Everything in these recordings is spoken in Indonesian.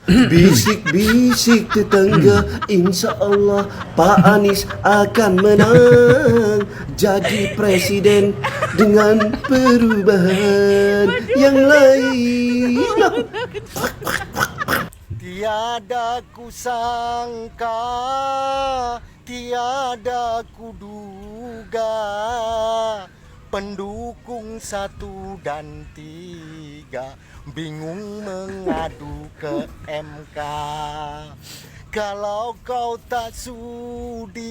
Bisik-bisik tetangga, insya Allah Pak Anies akan menang jadi presiden dengan perubahan yang lain. Tiada kusangka, tiada kuduga, pendukung 1 dan 3 bingung mengadu ke MK. Kalau kau tak sudi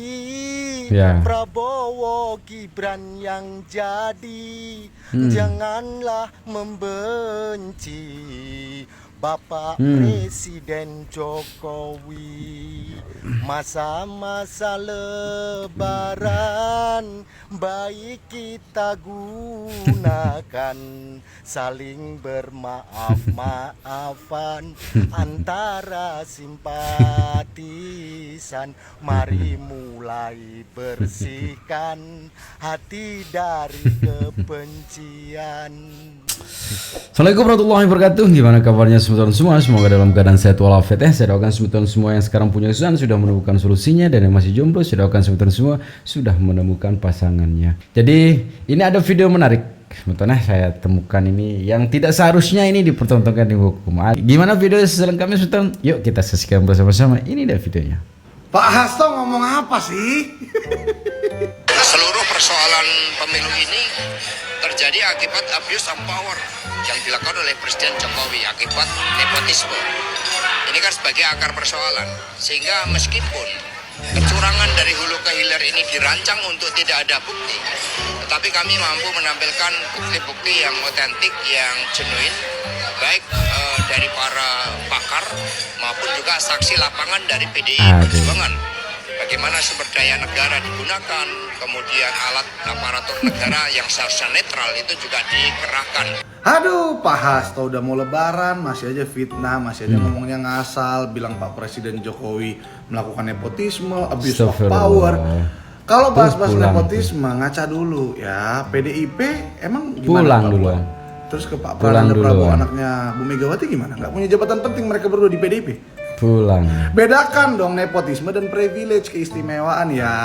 Prabowo Gibran yang jadi, janganlah membenci Bapak Presiden Jokowi. Masa-masa lebaran baik kita gunakan saling bermaaf-maafan antara simpatisan. Mari mulai bersihkan hati dari kebencian. Assalamualaikum warahmatullahi wabarakatuh. Gimana kabarnya teman-teman semua? Semoga dalam keadaan sehat walafiat ya. Saya doakan teman-teman semua yang sekarang punya kesusahan sudah menemukan solusinya, dan yang masih jomblo saya doakan teman-teman semua sudah menemukan pasangannya. Jadi ini ada video menarik teman-teman, saya temukan ini yang tidak seharusnya ini dipertontonkan di hukum. Gimana video selengkapnya teman-teman? Yuk kita saksikan bersama-sama. Ini dia videonya. Pak Hasto ngomong apa sih? Seluruh persoalan pemilu ini terjadi akibat abuse of power yang dilakukan oleh Presiden Jokowi akibat nepotisme. Ini kan sebagai akar persoalan, sehingga meskipun kecurangan dari hulu ke hilir ini dirancang untuk tidak ada bukti, tetapi kami mampu menampilkan bukti-bukti yang otentik, yang genuine, baik dari para pakar maupun juga saksi lapangan dari PDI Perjuangan. Bagaimana sumber daya negara digunakan, kemudian alat aparatur negara yang seharusnya netral itu juga dikerahkan. Aduh, Pak Hasto udah mau lebaran masih aja fitnah, masih aja ngomongnya ngasal, bilang Pak Presiden Jokowi melakukan nepotisme, abuse of power. Kalau bahas-bahas nepotisme ngaca dulu ya. PDIP emang gimana? Pulang dulu. Terus ke Pak Prabowo anaknya Bu Megawati gimana? Nggak punya jabatan penting mereka berdua di PDIP? Pulang. Bedakan dong nepotisme dan privilege, keistimewaan ya.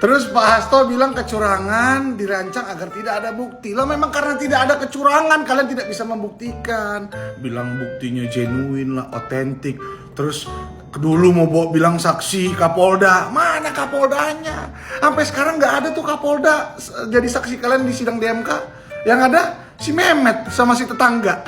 Terus Pak Hasto bilang kecurangan dirancang agar tidak ada bukti. Lo memang karena tidak ada kecurangan kalian tidak bisa membuktikan. Bilang buktinya genuine lah, otentik. Terus dulu mau bilang saksi Kapolda, mana Kapoldanya? Sampai sekarang nggak ada tuh Kapolda jadi saksi kalian di sidang DMK. Yang ada si Mehmet sama si tetangga.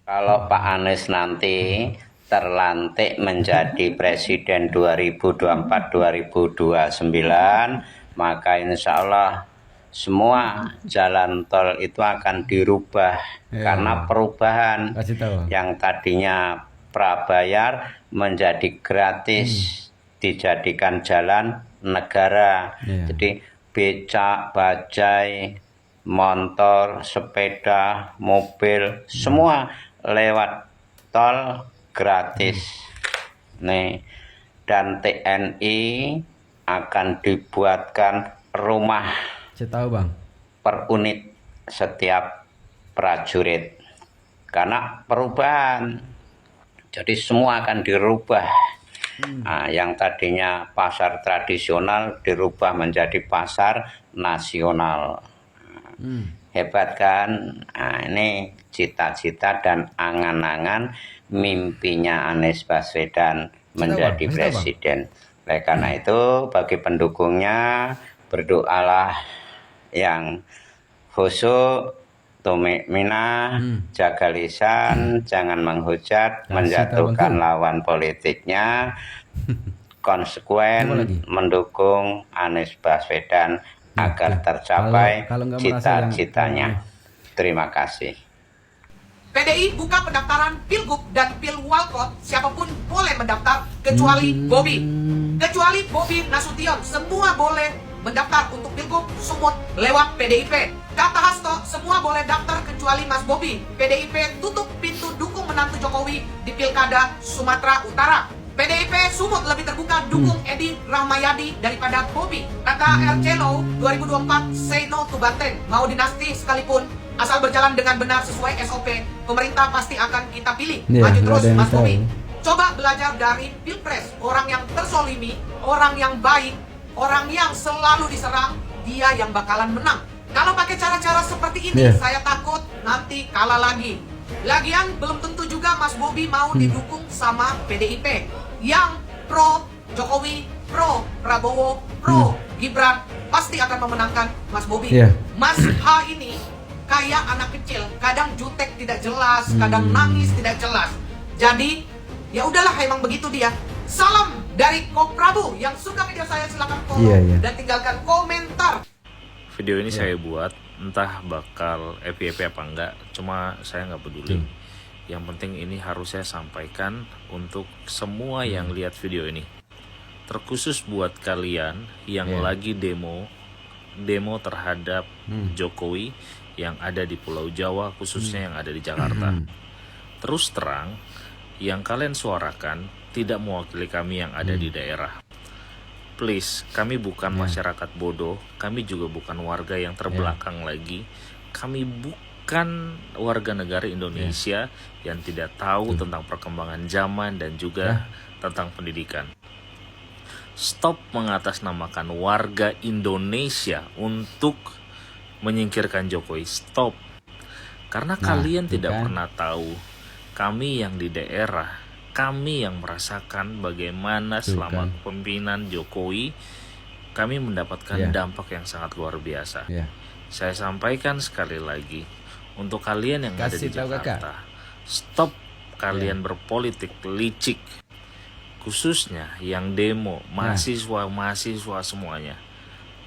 Kalau Pak Anies nanti terlantik menjadi presiden 2024-2029, maka insya Allah semua jalan tol itu akan dirubah karena perubahan yang tadinya prabayar menjadi gratis, dijadikan jalan negara. Jadi becak, bajai, motor, sepeda, mobil, semua lewat tol gratis nih. Dan TNI akan dibuatkan rumah per unit setiap prajurit karena perubahan, jadi semua akan dirubah. Nah, yang tadinya pasar tradisional dirubah menjadi pasar nasional. Hebat kan? Nah, ini cita-cita dan angan-angan mimpinya Anies Baswedan menjadi presiden. Oleh karena itu bagi pendukungnya berdoalah yang khusyuk, tumik minah, jaga lisan, jangan menghujat, menjatuhkan lawan politiknya, konsekuen mendukung Anies Baswedan agar tercapai cita-citanya. Terima kasih. PDI buka pendaftaran Pilgub dan Pilwalkot, siapapun boleh mendaftar kecuali Bobi. Kecuali Bobi Nasution, semua boleh mendaftar untuk Pilgub Sumut lewat PDIP. Kata Hasto, semua boleh daftar kecuali Mas Bobi. PDIP tutup pintu dukung menantu Jokowi di Pilkada Sumatera Utara. PDIP Sumut lebih terbuka dukung Edi Rahmayadi daripada Bobi. Kata RC Law 2024, say no to Banten. Mau dinasti sekalipun Asal berjalan dengan benar sesuai SOP, pemerintah pasti akan kita pilih. Iya, Maju nggak terus ada yang Mas Bobi. tahu. Coba belajar dari Pilpres, orang yang tersolimi, orang yang baik, orang yang selalu diserang, dia yang bakalan menang. Kalau pakai cara-cara seperti ini, Iya. saya takut nanti kalah lagi. Lagian belum tentu juga Mas Bobi mau didukung sama PDIP yang pro Jokowi, pro Prabowo, pro Gibran, pasti akan memenangkan Mas Bobi. Iya. Mas H ini kayak anak kecil, kadang jutek tidak jelas, kadang nangis tidak jelas. Jadi ya udahlah, emang begitu dia. Salam dari Ko Prabu. Yang suka video saya silakan follow Iya, iya. dan tinggalkan komentar. Video ini saya buat, entah bakal FYP apa enggak, cuma saya nggak peduli. Yang penting ini harus saya sampaikan untuk semua yang lihat video ini. Terkhusus buat kalian yang lagi demo terhadap Jokowi yang ada di Pulau Jawa, khususnya yang ada di Jakarta. Terus terang, yang kalian suarakan tidak mewakili kami yang ada di daerah. Please, kami bukan masyarakat bodoh, kami juga bukan warga yang terbelakang lagi. Kami bukan warga negara Indonesia yang tidak tahu tentang perkembangan zaman dan juga tentang pendidikan. Stop mengatasnamakan warga Indonesia untuk menyingkirkan Jokowi. Stop. Karena kalian tidak pernah tahu, kami yang di daerah, kami yang merasakan bagaimana selama kepemimpinan Jokowi, kami mendapatkan dampak yang sangat luar biasa. Saya sampaikan sekali lagi, untuk kalian yang ada di Kasih tahu, Jakarta, stop kalian berpolitik licik, khususnya yang demo, mahasiswa semuanya.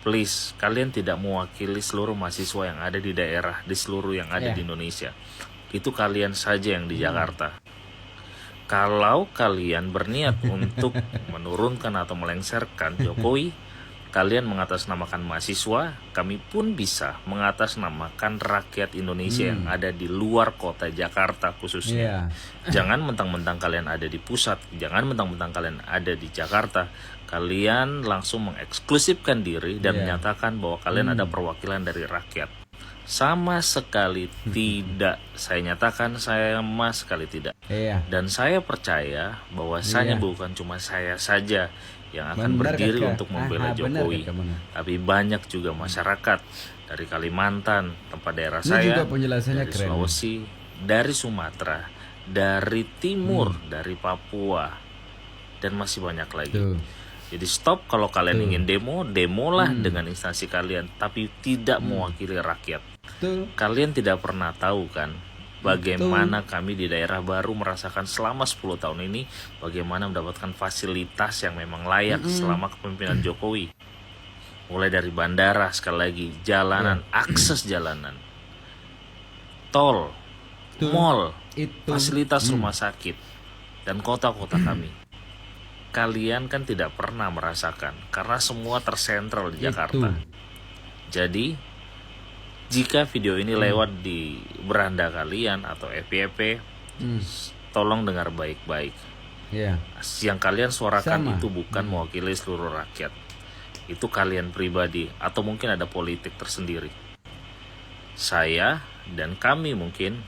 Please, kalian tidak mewakili seluruh mahasiswa yang ada di daerah, di seluruh yang ada di Indonesia. Itu kalian saja yang di Jakarta. Kalau kalian berniat untuk menurunkan atau melengsarkan Jokowi, kalian mengatasnamakan mahasiswa, kami pun bisa mengatasnamakan rakyat Indonesia yang ada di luar kota Jakarta khususnya. Jangan mentang-mentang kalian ada di pusat, jangan mentang-mentang kalian ada di Jakarta, kalian langsung mengeksklusifkan diri dan menyatakan bahwa kalian ada perwakilan dari rakyat. Sama sekali tidak. Saya nyatakan sama sekali tidak. Dan saya percaya bahwasanya bukan cuma saya saja yang akan berdiri untuk membela Jokowi, tapi banyak juga masyarakat dari Kalimantan, tempat daerah saya, dari Sulawesi, dari Sumatera, dari Timur, dari Papua, dan masih banyak lagi. Jadi stop, kalau kalian ingin demo, demolah dengan instansi kalian, tapi tidak mewakili rakyat. Kalian tidak pernah tahu kan bagaimana kami di daerah baru merasakan selama 10 tahun ini bagaimana mendapatkan fasilitas yang memang layak selama kepemimpinan Jokowi. Mulai dari bandara, sekali lagi, jalanan, akses jalanan, tol, mall, fasilitas rumah sakit, dan kota-kota kami. Kalian kan tidak pernah merasakan karena semua tersentral di Jakarta. Jadi jika video ini lewat di beranda kalian atau FYP, tolong dengar baik-baik. Yang kalian suarakan itu bukan mewakili seluruh rakyat. Itu kalian pribadi atau mungkin ada politik tersendiri. Saya dan kami mungkin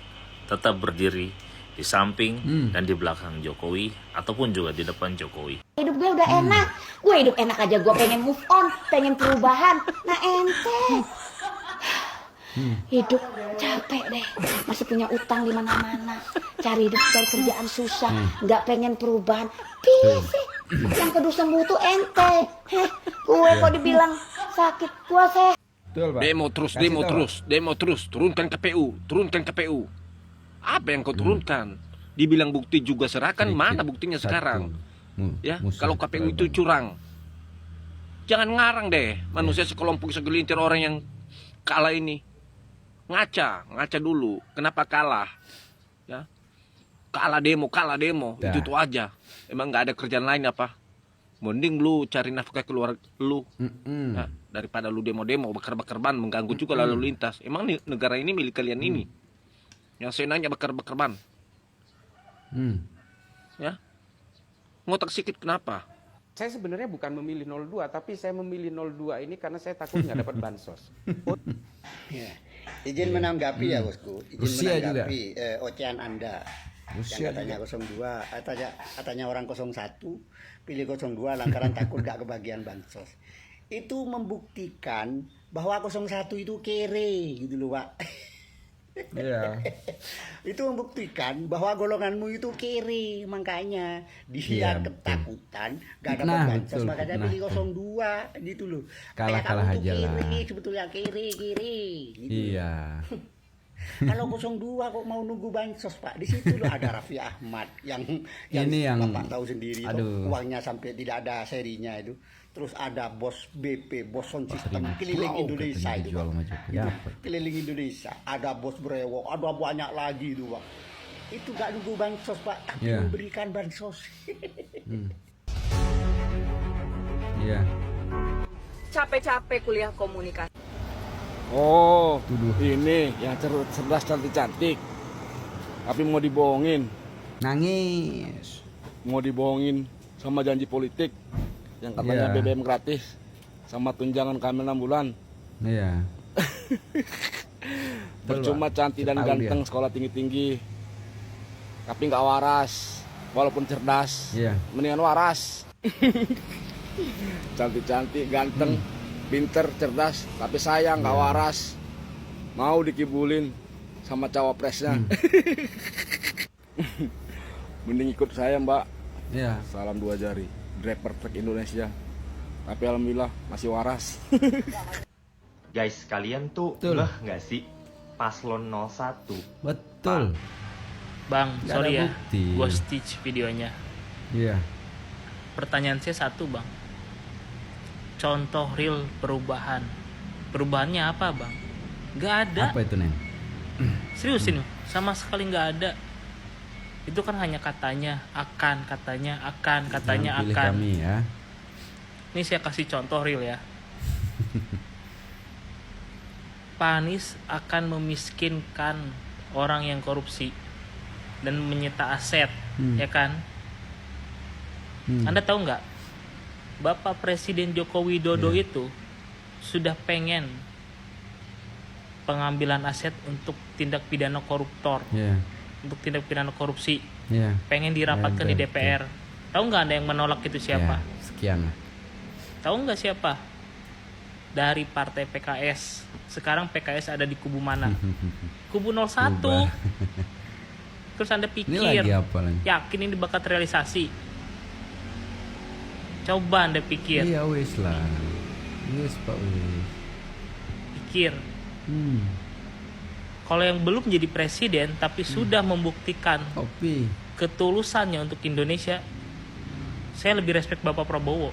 tetap berdiri di samping dan di belakang Jokowi ataupun juga di depan Jokowi. Hidup gue udah enak, gue hidup enak aja, gue pengen move on, pengen perubahan. Nah ente hidup capek deh, masih punya utang di mana-mana, cari hidup, cari kerjaan susah, nggak pengen perubahan. Piye sih yang kudu sembuh tuh ente? Gue kok dibilang sakit, gue sehat. Demo terus, turunkan KPU. Apa yang kau turunkan? Dibilang bukti juga serahkan, mana buktinya sekarang? Ya, kalau KPU itu curang, jangan ngarang deh. Manusia sekelompok segelintir orang yang kalah ini. Ngaca dulu. Kenapa kalah? Ya, kalah demo. Itu aja. Emang nggak ada kerjaan lain apa? Mending lu cari nafkah keluar lu. Ya, daripada lu demo bakar-bakar ban, mengganggu juga lalu lintas. Emang negara ini milik kalian ini? Yang saya nanya bakar-bakar ban. Ya, ngotak sikit kenapa? Saya sebenarnya bukan memilih 02, tapi saya memilih 02 ini karena saya takut nggak dapat bansos. Izin menanggapi ya bosku, izin Rusia menanggapi ocehan Anda. Rusia Yang katanya 02, katanya orang 01 pilih 02 lantaran takut gak kebagian bansos. Itu membuktikan bahwa 01 itu kere gitu loh, Pak. Iya. Itu membuktikan bahwa golonganmu itu kere, makanya dia ketakutan gak dapat bansos, makanya pilih 02 gitu loh. Kalah aja lah. Sebetulnya kere gitu. Iya. Kalau 02 kok mau nunggu bansos, Pak? Di situ loh ada Raffi Ahmad yang Bapak tahu sendiri tuh, uangnya sampai tidak ada serinya itu. Terus ada bos BP, bos sound system keliling Indonesia itu, keliling Indonesia. Ada bos brewok, ada banyak lagi itu, Pak. Itu gak nunggu bansos, Pak, tapi memberikan bansos. Iya. Capek-capek kuliah komunikasi. Oh, ini yang cerdas cantik-cantik. Tapi mau dibohongin. Nangis. Mau dibohongin sama janji politik yang katanya BBM gratis sama tunjangan kami 6 bulan. Iya. Percuma cantik dan ganteng, sekolah tinggi-tinggi. Tapi nggak waras. Walaupun cerdas. Iya. Mendingan waras. Cantik-cantik, ganteng, pinter, cerdas, tapi sayang nggak waras. Mau dikibulin sama cawapresnya. Mending ikut saya, Mbak. Iya. Salam 2 jari, driver truk Indonesia. Tapi alhamdulillah masih waras. Guys, kalian tuh nggak sih paslon 01? Betul. Bang, Gak sorry ya, bukti. gue stitch videonya. Iya. Pertanyaan saya satu, Bang. Contoh real perubahan. Perubahannya apa, Bang? Gak ada. Apa itu, Neng? Serius ini, sama sekali nggak ada. Itu kan hanya katanya akan, katanya akan, katanya Jangan pilih akan. kami ya. Ini saya kasih contoh real ya. Pak Anies akan memiskinkan orang yang korupsi dan menyita aset, ya kan? Anda tahu nggak? Bapak Presiden Joko Widodo itu sudah pengen pengambilan aset untuk tindak pidana koruptor, untuk tindak pidana korupsi, pengen dirapatkan di DPR. Tahu nggak Anda yang menolak itu siapa? Sekian lah. Tahu nggak siapa? Dari partai PKS. Sekarang PKS ada di kubu mana? Kubu 01. Terus Anda pikir, ini lagi apa lagi? yakin ini bakal terrealisasi? Coba Anda pikir. Iya wis lah. Wis Pak wis. Pikir. Kalau yang belum jadi presiden tapi sudah membuktikan ketulusannya untuk Indonesia, saya lebih respect Bapak Prabowo.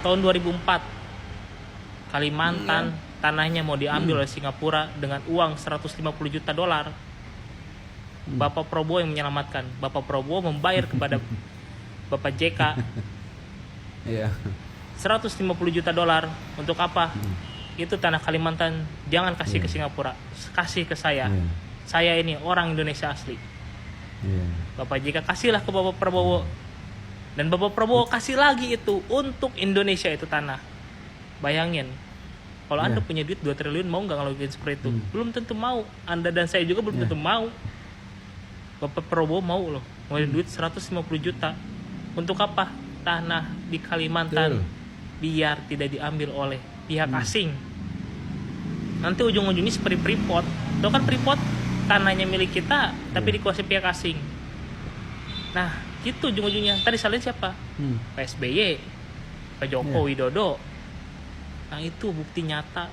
Tahun 2004 Kalimantan tanahnya mau diambil oleh Singapura dengan uang 150 juta dolar. Bapak Prabowo yang menyelamatkan. Bapak Prabowo membayar kepada Bapak JK 150 juta dolar untuk apa? Itu tanah Kalimantan jangan kasih ke Singapura, kasih ke saya. Saya ini orang Indonesia asli. Bapak JK kasihlah ke Bapak Prabowo. Dan Bapak Prabowo kasih lagi itu untuk Indonesia itu tanah. Bayangin, kalau Anda punya duit 2 triliun mau nggak ngelakuin seperti itu? Belum tentu mau. Anda dan saya juga belum tentu mau. Bapak Prabowo mau loh, ngeluarin duit 150 juta. Untuk apa? Tanah di Kalimantan biar tidak diambil oleh pihak asing. Nanti ujung-ujungnya seperti Freeport. Tahu kan Freeport tanahnya milik kita tapi dikuasai pihak asing. Nah, gitu ujung-ujungnya. Tadi salin siapa? Pak SBY, Pak Joko Widodo. Nah, itu bukti nyata.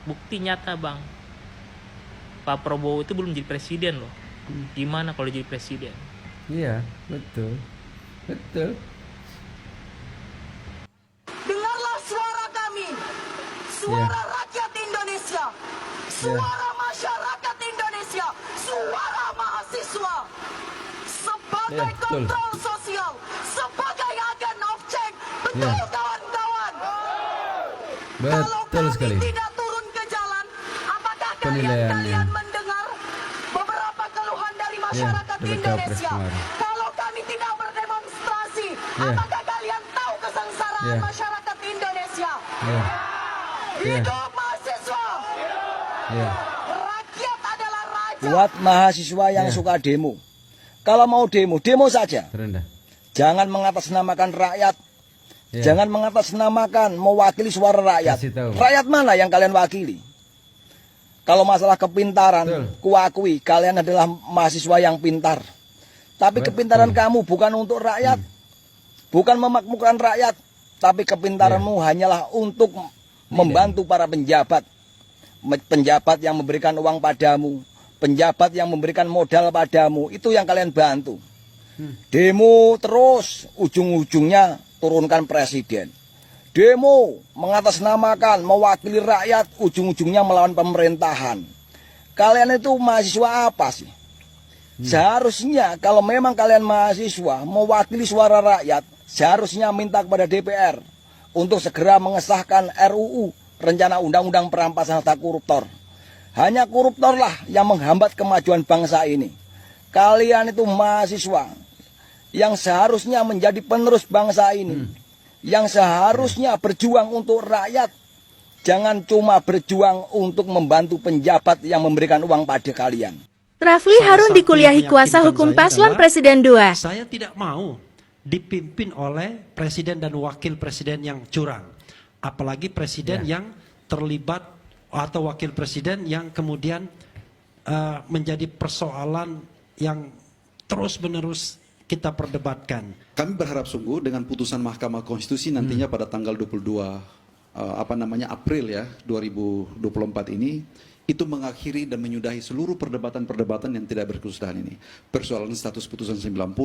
Bukti nyata, Bang. Pak Prabowo itu belum jadi presiden loh. Gimana kalau jadi presiden? Iya, betul. Betul. Dengarlah suara kami, suara rakyat Indonesia, suara masyarakat Indonesia, suara mahasiswa. Sebagai kontrol sosial, sebagai agen of change, betul kawan-kawan. Betul sekali. Tidak turun ke jalan, apakah kalian mendengar beberapa keluhan dari masyarakat Indonesia? Kalau kami tidak berdemonstrasi, apakah kalian tahu kesengsaraan masyarakat Indonesia? Hidup mahasiswa! Rakyat adalah raja. Buat mahasiswa yang suka demo, kalau mau demo, demo saja. Jangan mengatasnamakan rakyat. Jangan mengatasnamakan mewakili suara rakyat. Rakyat mana yang kalian wakili? Kalau masalah kepintaran, kuakui kalian adalah mahasiswa yang pintar. Tapi kepintaran kamu bukan untuk rakyat. Bukan memakmurkan rakyat. Tapi kepintaranmu hanyalah untuk membantu para penjabat. Penjabat yang memberikan uang padamu. Penjabat yang memberikan modal padamu. Itu yang kalian bantu. Demo terus, ujung-ujungnya turunkan presiden. Demo mengatasnamakan, mewakili rakyat, ujung-ujungnya melawan pemerintahan. Kalian itu mahasiswa apa sih? Seharusnya kalau memang kalian mahasiswa mewakili suara rakyat, seharusnya minta kepada DPR untuk segera mengesahkan RUU, rencana undang-undang perampasan harta koruptor. Hanya koruptorlah yang menghambat kemajuan bangsa ini. Kalian itu mahasiswa yang seharusnya menjadi penerus bangsa ini. Yang seharusnya berjuang untuk rakyat. Jangan cuma berjuang untuk membantu penjabat yang memberikan uang pada kalian. Rafli Harun dikuliahi kuasa hukum paslon Presiden 2. Saya tidak mau dipimpin oleh presiden dan wakil presiden yang curang. Apalagi presiden yang terlibat atau wakil presiden yang kemudian menjadi persoalan yang terus-menerus kita perdebatkan. Kami berharap sungguh dengan putusan Mahkamah Konstitusi nantinya pada tanggal 22 April ya 2024 ini itu mengakhiri dan menyudahi seluruh perdebatan-perdebatan yang tidak berkesudahan ini. Persoalan status putusan 90,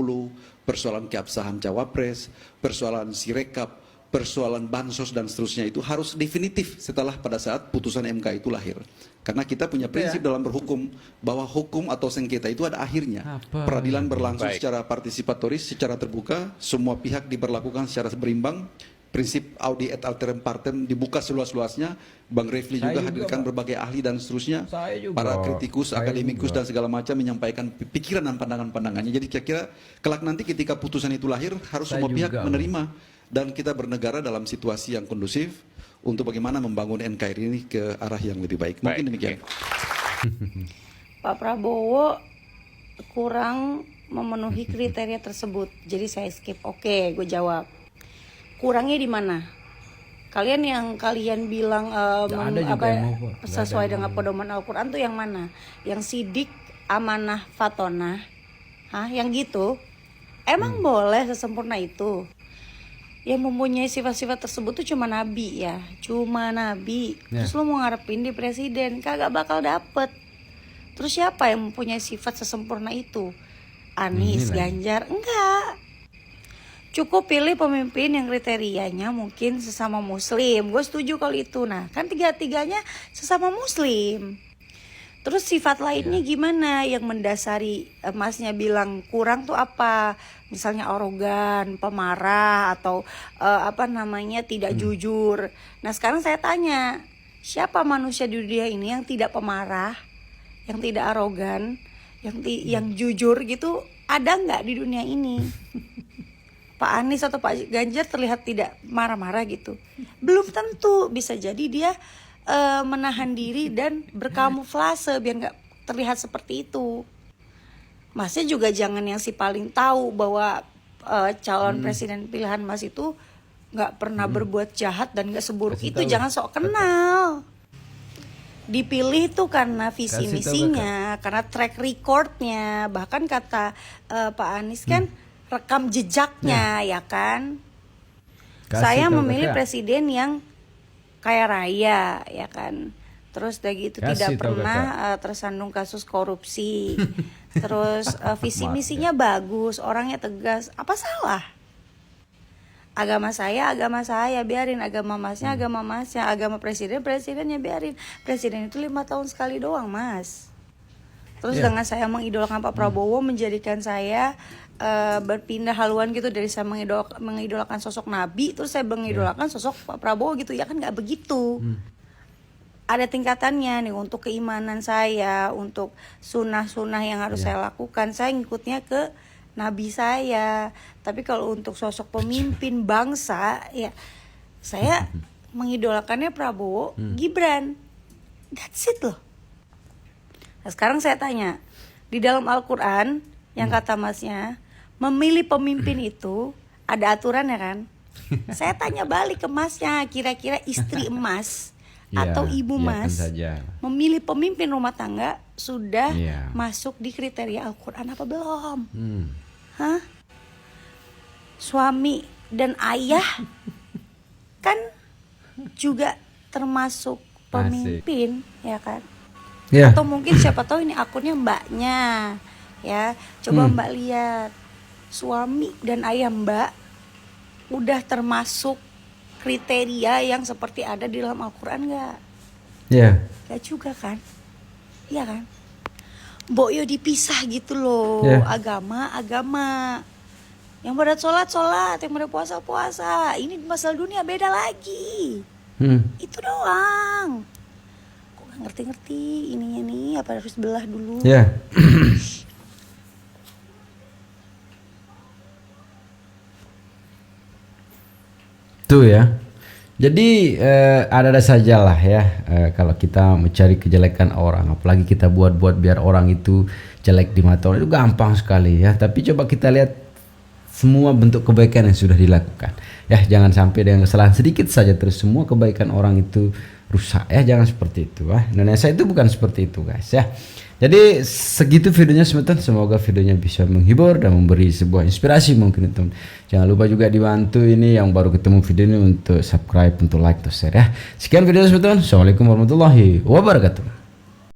persoalan keabsahan cawapres, persoalan sirekap, persoalan bansos dan seterusnya itu harus definitif setelah pada saat putusan MK itu lahir. Karena kita punya prinsip dalam berhukum bahwa hukum atau sengketa itu ada akhirnya. Peradilan berlangsung secara partisipatoris, secara terbuka, semua pihak diberlakukan secara berimbang. Prinsip audi et alteram partem dibuka seluas-luasnya. Bang Refli juga hadirkan berbagai ahli dan seterusnya. Para kritikus, akademikus dan segala macam menyampaikan pikiran dan pandangan-pandangannya. Jadi kira-kira kelak nanti ketika putusan itu lahir harus semua pihak menerima. Dan kita bernegara dalam situasi yang kondusif untuk bagaimana membangun NKRI ini ke arah yang lebih baik. Mungkin demikian. Pak Prabowo kurang memenuhi kriteria tersebut. Jadi saya skip. Oke, gue jawab. Kurangnya di mana? Kalian yang kalian bilang sesuai dengan pedoman Al-Quran tuh yang mana? Yang sidik, amanah, fatonah, yang gitu? Emang boleh sesempurna itu? Yang mempunyai sifat-sifat tersebut tuh cuma nabi ya, cuma nabi. Terus lu mau ngarepin di presiden, kagak bakal dapet. Terus siapa yang mempunyai sifat sesempurna itu? Anies, Ganjar? Enggak. Cukup pilih pemimpin yang kriterianya mungkin sesama muslim. Gue setuju kalau itu. Nah kan tiga-tiganya sesama muslim. Terus sifat lainnya gimana yang mendasari Masnya bilang kurang tuh apa? Misalnya arogan, pemarah atau tidak jujur. Nah sekarang saya tanya, siapa manusia di dunia ini yang tidak pemarah, yang tidak arogan, yang jujur gitu? Ada nggak di dunia ini? Pak Anies atau Pak Ganjar terlihat tidak marah-marah gitu. Belum tentu, bisa jadi dia menahan diri dan berkamuflase biar nggak terlihat seperti itu. Masnya juga jangan yang si paling tahu bahwa calon presiden pilihan Mas itu nggak pernah berbuat jahat dan nggak seburuk itu. Jangan sok kenal. Dipilih tuh karena visi misinya, karena track recordnya. Bahkan kata Pak Anies kan rekam jejaknya, ya kan. Saya memilih presiden yang kaya raya, ya kan. Terus udah gitu tidak pernah tersandung kasus korupsi. Terus visi misinya bagus, orangnya tegas. Apa salah? Agama saya biarin. Agama Masnya, agama presidennya biarin. Presiden itu 5 tahun sekali doang, Mas. Terus dengan saya mengidolakan Pak Prabowo menjadikan saya berpindah haluan gitu, dari saya mengidolakan sosok Nabi, terus saya mengidolakan sosok Pak Prabowo gitu. Ya kan nggak begitu. Ada tingkatannya nih untuk keimanan saya, untuk sunnah-sunnah yang harus saya lakukan. Saya ngikutnya ke Nabi saya. Tapi kalau untuk sosok pemimpin bangsa, ya saya mengidolakannya Prabowo, Gibran. That's it loh. Nah, sekarang saya tanya, di dalam Al-Quran yang kata masnya, memilih pemimpin itu ada aturannya kan? Saya tanya balik ke masnya, kira-kira istri emas atau ibu mas memilih pemimpin rumah tangga sudah masuk di kriteria Al-Quran apa belum? Hah? Suami dan ayah kan juga termasuk pemimpin, ya kan? Atau mungkin siapa tahu ini akunnya mbaknya, ya. Coba mbak lihat, suami dan ayah mbak udah termasuk kriteria yang seperti ada di dalam Al-Quran nggak? Nggak juga kan? Iya kan? Mbok yo dipisah gitu loh, agama. Yang pada sholat, yang pada puasa. Ini masalah dunia beda lagi. Itu doang. Kok gak ngerti-ngerti ininya nih, apa harus belah dulu? Tuh ya. Jadi ada sajalah ya kalau kita mencari kejelekan orang, apalagi kita buat biar orang itu jelek di mata orang, itu gampang sekali ya. Tapi coba kita lihat semua bentuk kebaikan yang sudah dilakukan. Ya, jangan sampai dengan kesalahan sedikit saja terus semua kebaikan orang itu rusak ya, jangan seperti itu ya. Indonesia itu bukan seperti itu guys ya. Jadi segitu videonya teman-teman, semoga videonya bisa menghibur dan memberi sebuah inspirasi mungkin teman. Jangan lupa juga dibantu ini yang baru ketemu video ini untuk subscribe, untuk like, untuk share ya. Sekian videonya teman-teman. Assalamualaikum warahmatullahi wabarakatuh.